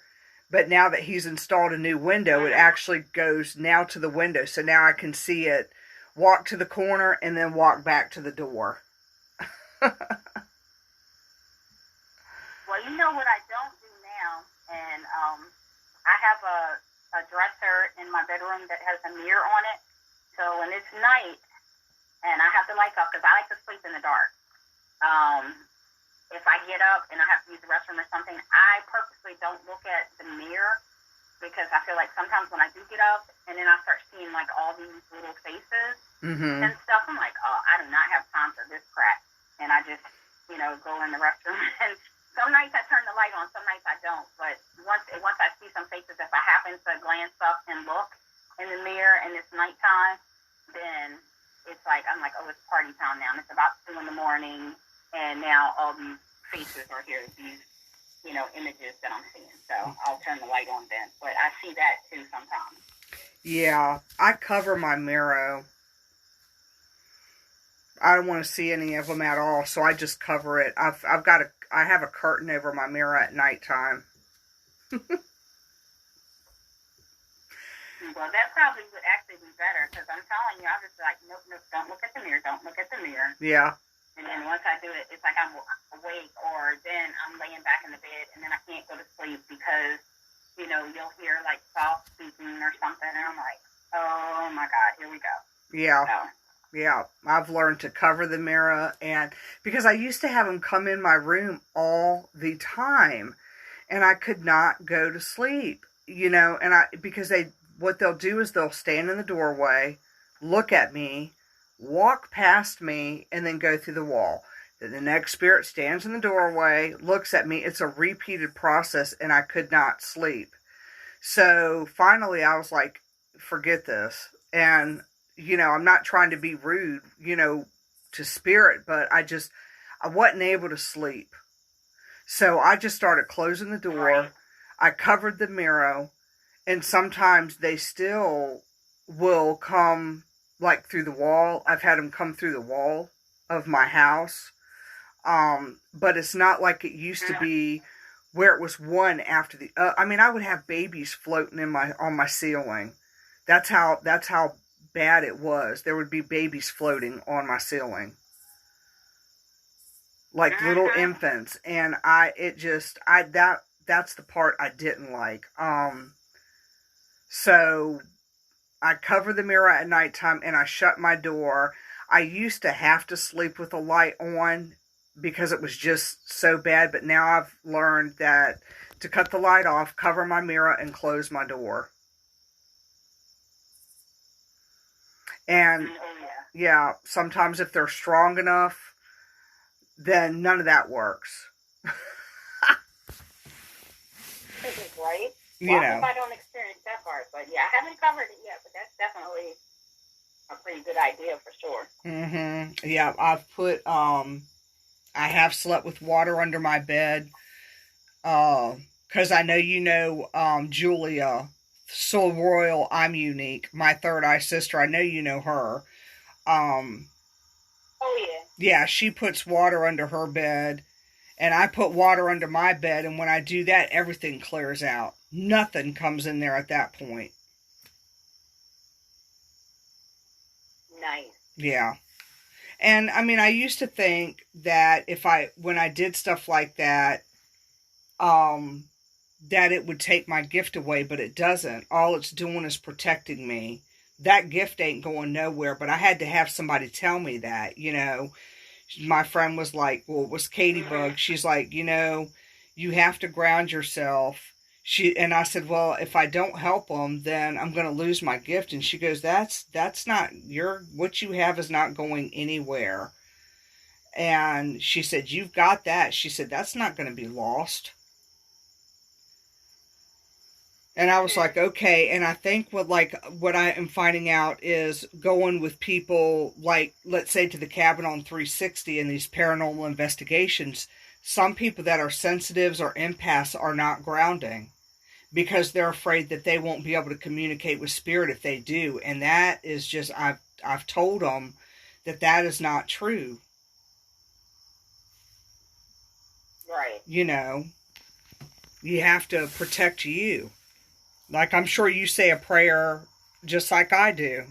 But now that he's installed a new window, it actually goes now to the window. So now I can see it walk to the corner and then walk back to the door. Well, you know what I don't do now, and I have a dresser in my bedroom that has a mirror on it. So when it's night and I have the lights off, because I like to sleep in the dark. If I get up and I have to use the restroom or something, I purposely don't look at the mirror, because I feel like sometimes when I do get up and then I start seeing like all these little faces and stuff, I'm like, oh, I do not have time for this crap. And I just, go in the restroom. And some nights I turn the light on, some nights I don't. But once I see some faces, if I happen to glance up and look in the mirror and it's nighttime, then it's like, I'm like, oh, it's party time now. And it's about 2 a.m. and now all these faces are here, these, images that I'm seeing. So I'll turn the light on then. But I see that too sometimes. Yeah, I cover my mirror. I don't want to see any of them at all, so I just cover it. I have a curtain over my mirror at nighttime. Well, that probably would actually be better, because I'm telling you, I'm just like, nope, don't look at the mirror, don't look at the mirror. Yeah. And then once I do it, it's like I'm awake, or then I'm laying back in the bed, and then I can't go to sleep because, you'll hear like soft speaking or something, and I'm like, oh my God, here we go. Yeah. So. Yeah, I've learned to cover the mirror, and because I used to have them come in my room all the time, and I could not go to sleep, and because what they'll do is they'll stand in the doorway, look at me, walk past me, and then go through the wall. Then the next spirit stands in the doorway, looks at me. It's a repeated process, and I could not sleep. So finally I was like, forget this. And I'm not trying to be rude, to spirit, but I wasn't able to sleep. So I just started closing the door. Right. I covered the mirror, and sometimes they still will come like through the wall. I've had them come through the wall of my house. But it's not like it used to be where it was one after the other. I would have babies floating on my ceiling. That's how bad it was. There would be babies floating on my ceiling, like little infants, and that's the part I didn't like. So I cover the mirror at nighttime and I shut my door. I used to have to sleep with the light on because it was just so bad, but now I've learned that to cut the light off, cover my mirror, and close my door. And yeah, sometimes if they're strong enough, then none of that works. Right? Well, if I don't experience that part, but yeah, I haven't covered it yet, but that's definitely a pretty good idea for sure. Mm-hmm. Yeah, I've put, I have slept with water under my bed, because I know Julia, Soul Royal, I'm Unique, my third eye sister. I know you know her. Oh yeah. Yeah, she puts water under her bed, and I put water under my bed, and when I do that, everything clears out. Nothing comes in there at that point. Nice. Yeah. And I used to think that when I did stuff like that, that it would take my gift away, but it doesn't. All it's doing is protecting me. That gift ain't going nowhere, but I had to have somebody tell me that, My friend was like, well, it was Katie Bug. She's like, you have to ground yourself. And I said, well, if I don't help them, then I'm going to lose my gift. And she goes, that's not what you have is not going anywhere. And she said, you've got that. She said, that's not going to be lost. And I was like, okay. And I think what I am finding out is going with people like, let's say, to the Cabin on 360 and these paranormal investigations, some people that are sensitives or empaths are not grounding because they're afraid that they won't be able to communicate with spirit if they do. And that is just, I've told them that is not true. Right. You have to protect you. Like, I'm sure you say a prayer just like I do,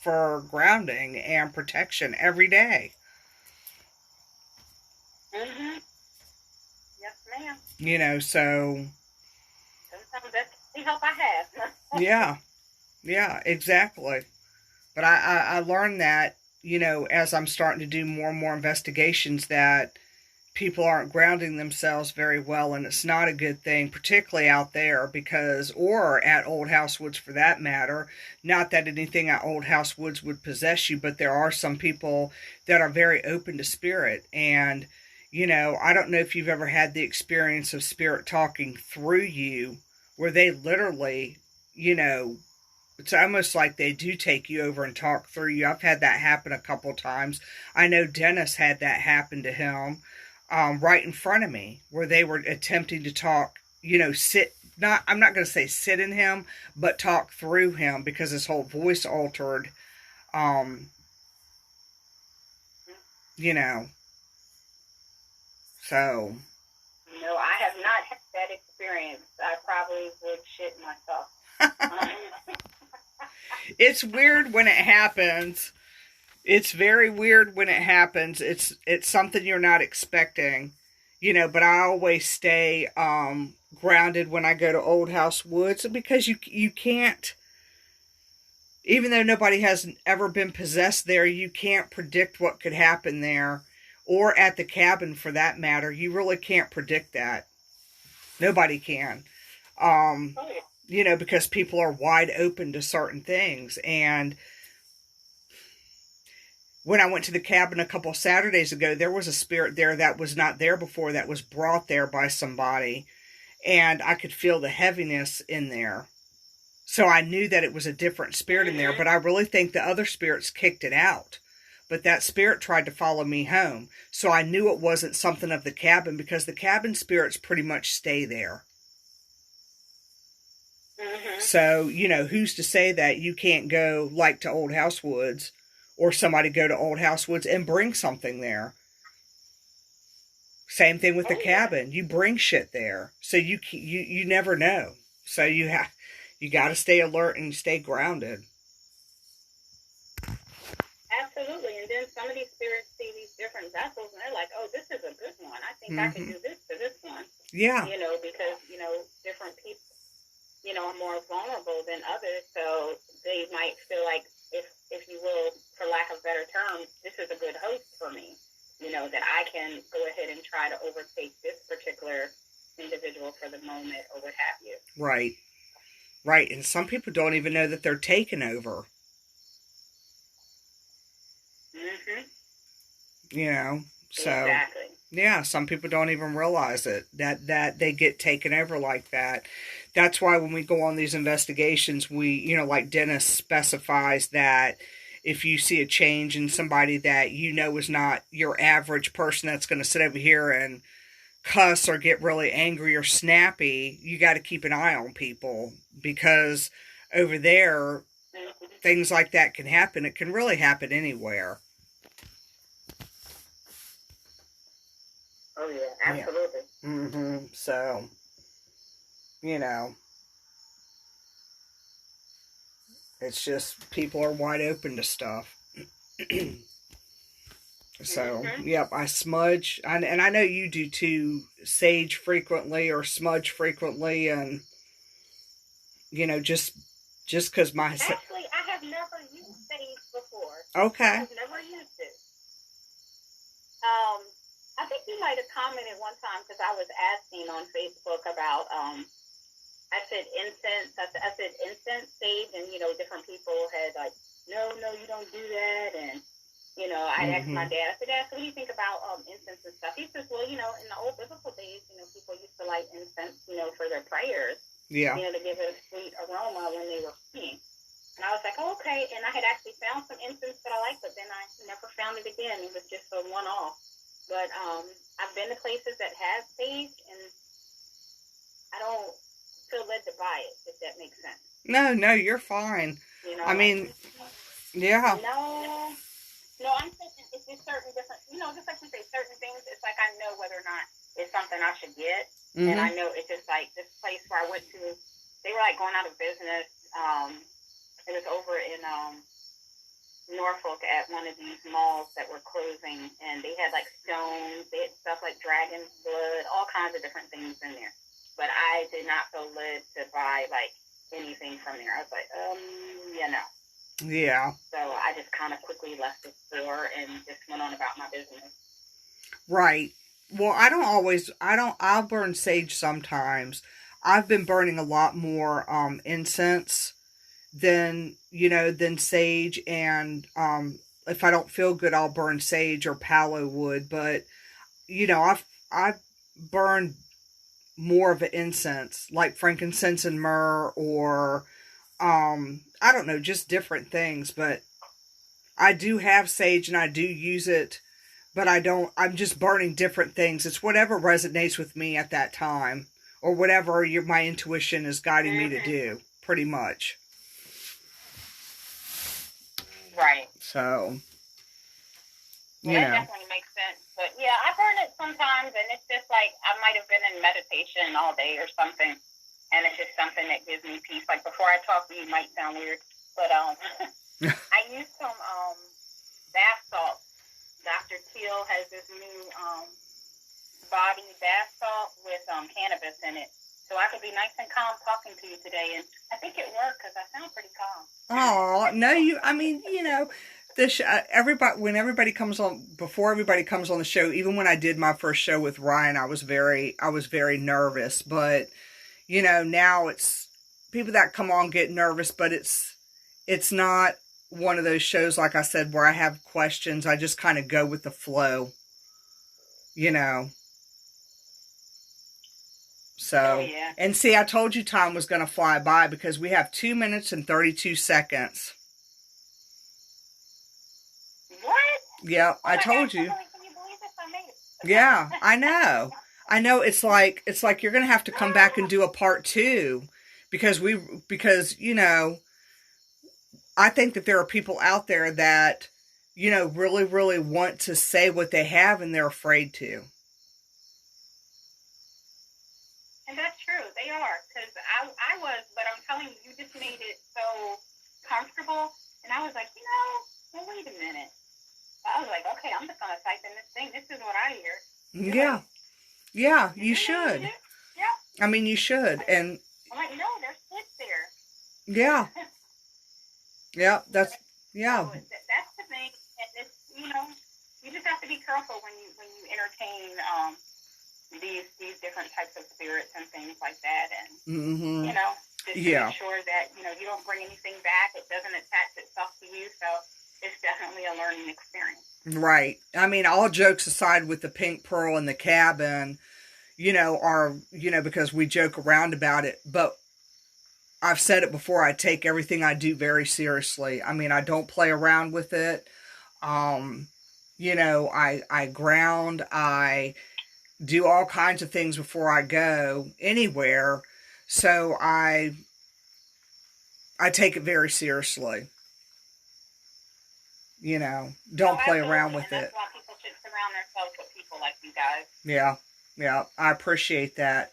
for grounding and protection every day. Mhm. Yes, ma'am. So. Sometimes that's the help I have. Yeah. Yeah, exactly. But I learned that, as I'm starting to do more and more investigations, that people aren't grounding themselves very well, and it's not a good thing, particularly out there, or at Old House Woods for that matter. Not that anything at Old House Woods would possess you, but there are some people that are very open to spirit. And, I don't know if you've ever had the experience of spirit talking through you, where they literally, it's almost like they do take you over and talk through you. I've had that happen a couple times. I know Dennis had that happen to him, right in front of me, where they were attempting to talk, I'm not going to say sit in him, but talk through him, because his whole voice altered, um, so. No, I have not had that experience. I probably would shit myself. It's weird when it happens. It's very weird when it happens. It's something you're not expecting, but I always stay grounded when I go to Old House Woods, because you can't, even though nobody has ever been possessed there, you can't predict what could happen there, or at the cabin for that matter. You really can't predict that. Nobody can. Because people are wide open to certain things. And when I went to the cabin a couple Saturdays ago, there was a spirit there that was not there before, that was brought there by somebody. And I could feel the heaviness in there. So I knew that it was a different spirit in there, but I really think the other spirits kicked it out. But that spirit tried to follow me home. So I knew it wasn't something of the cabin, because the cabin spirits pretty much stay there. Mm-hmm. So, who's to say that you can't go, like, to Old House Woods, or somebody go to Old House Woods and bring something there. Same thing with the cabin. You bring shit there. So you never know. So you got to stay alert and stay grounded. Absolutely. And then some of these spirits see these different vessels, and they're like, oh, this is a good one. I think I can do this to this one. Yeah. Because, different people, are more vulnerable than others. So they might feel like, if you will, for lack of better terms, this is a good host for me. That I can go ahead and try to overtake this particular individual for the moment, or what have you. Right. Right. And some people don't even know that they're taken over. Mm-hmm. So. Exactly. Yeah, some people don't even realize it, that they get taken over like that. That's why when we go on these investigations, we, like Dennis specifies that if you see a change in somebody that is not your average person that's going to sit over here and cuss or get really angry or snappy, you got to keep an eye on people, because over there, things like that can happen. It can really happen anywhere. Oh, yeah, absolutely. Yeah. Mm-hmm. So, it's just people are wide open to stuff. So, yep, I smudge. And I know you do too, sage frequently or smudge frequently. And, just because my... Actually, I have never used sage before. Okay. I have never used it. I think you might have commented one time, because I was asking on Facebook about, I said incense. I said incense, sage, and, different people had like, no, you don't do that. And, I'd asked my dad, I said, Dad, so what do you think about incense and stuff? He says, well, in the old biblical days, people used to light incense, for their prayers. Yeah. To give it a sweet aroma when they were praying. And I was like, oh, okay. And I had actually found some incense that I liked, but then I never found it again. It was just a one-off. But I've been to places that have sage, and I don't feel led to buy it, if that makes sense. No, you're fine. I mean, yeah. No, I'm thinking it's just certain different, just like you say, certain things, it's like I know whether or not it's something something I should get. And Mm-hmm. I know it's just like this place where I went to, they were like going out of business. It was over in Norfolk at one of these malls that were closing, and they had like stones, they had stuff like dragon's blood, all kinds of different things in there. But I did not feel led to buy like anything from there. I was like, yeah, no. Yeah. So I just kind of quickly left the store and just went on about my business. Right. Well, I'll burn sage sometimes. I've been burning a lot more incense than sage, and if I don't feel good, I'll burn sage or palo wood, but I've burned more of an incense like frankincense and myrrh, or I don't know, just different things, but I do have sage and I do use it, but I'm just burning different things. It's whatever resonates with me at that time, or whatever my intuition is guiding me to do, pretty much. Right. So, Well, that definitely makes sense. But yeah, I burn it sometimes, and it's just like I might have been in meditation all day or something, and it's just something that gives me peace. Like before I talk to you, might sound weird, but I use some bath salt. Dr. Teal has this new body bath salt with cannabis in it. So I could be nice and calm talking to you today, and I think it worked because I sound pretty calm. Oh, no, when everybody comes on, before everybody comes on the show, even when I did my first show with Ryan, I was very nervous, but, now it's, people that come on get nervous, but it's not one of those shows, like I said, where I have questions. I just kind of go with the flow, So, yeah. And see, I told you time was going to fly by because we have 2 minutes and 32 seconds. What? Yep, I told you. Can you believe this? I made it. Yeah, I know. I know. It's like you're going to have to come back and do a part 2 because I think that there are people out there that, really, really want to say what they have and they're afraid to. And that's true. They are. Because I was, but I'm telling you, you just made it so comfortable. And I was like, well, wait a minute. I was like, okay, I'm just going to type in this thing. This is what I hear. Yeah. Yeah, you should. Yeah. I mean, you should. And I'm like, no, there's kids there. Yeah. Yeah, that's, yeah. So that's the thing. And it's, you just have to be careful when you entertain these different types of spirits and things like that. And, just to make sure that, you don't bring anything back. It doesn't attach itself to you. So it's definitely a learning experience. Right. I mean, all jokes aside with the pink pearl and the cabin, are, because we joke around about it, but I've said it before, I take everything I do very seriously. I mean, I don't play around with it. I ground, I do all kinds of things before I go anywhere. So I take it very seriously. Don't play around with it. That's why people should surround themselves with people like you guys. Yeah, I appreciate that.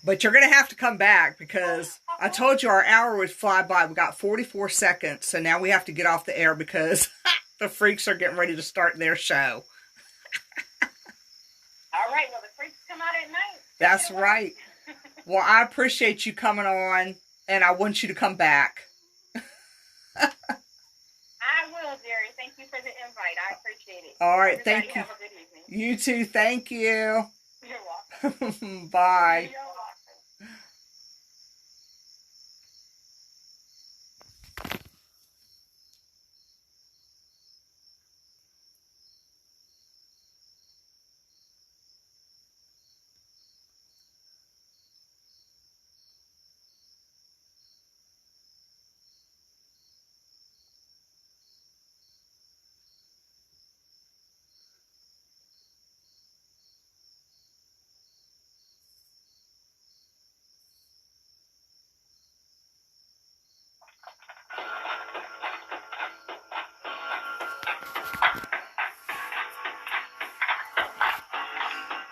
But you're going to have to come back because I told you our hour would fly by. We got 44 seconds, so now we have to get off the air because the freaks are getting ready to start their show. All right, well, the freaks come out at night. That's right. Well, I appreciate you coming on, and I want you to come back. I will, Geri. Thank you for the invite. I appreciate it. All right, Everybody thank you. Have a good evening. You too. Thank you. You're welcome. Bye. You're welcome.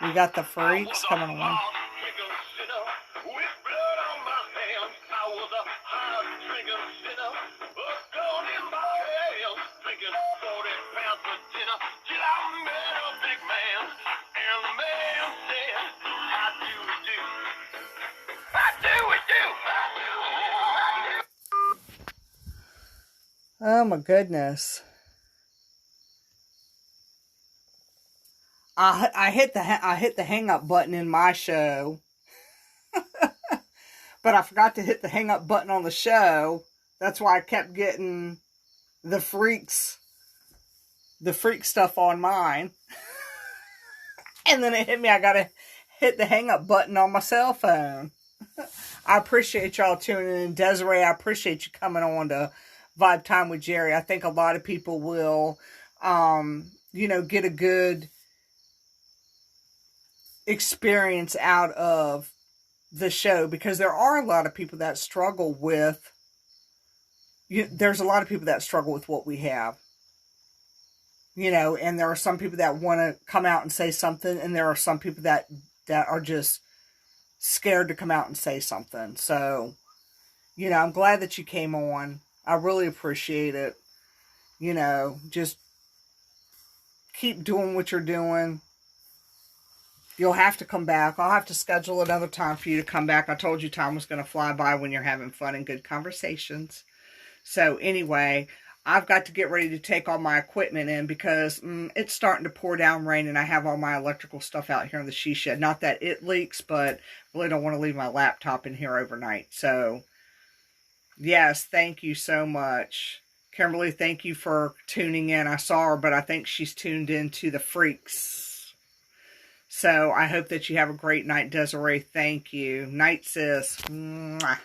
We got the freaks coming on. Oh my goodness. I hit the hang up button in my show. But I forgot to hit the hang up button on the show. That's why I kept getting the freak stuff on mine. And then it hit me, I gotta hit the hang up button on my cell phone. I appreciate y'all tuning in. Desiree, I appreciate you coming on to Vibe Time with Geri. I think a lot of people will, get a good experience out of the show, because there are a lot of people that struggle with, there's a lot of people that struggle with what we have. And there are some people that want to come out and say something, and there are some people that are just scared to come out and say something. So, I'm glad that you came on. I really appreciate it. Just keep doing what you're doing. You'll have to come back. I'll have to schedule another time for you to come back. I told you time was going to fly by when you're having fun and good conversations. So anyway, I've got to get ready to take all my equipment in, because it's starting to pour down rain, and I have all my electrical stuff out here in the she shed. Not that it leaks, but really don't want to leave my laptop in here overnight. So, yes, thank you so much. Kimberly, thank you for tuning in. I saw her, but I think she's tuned in to the freaks. So, I hope that you have a great night, Desiree. Thank you. Night, sis. Mwah.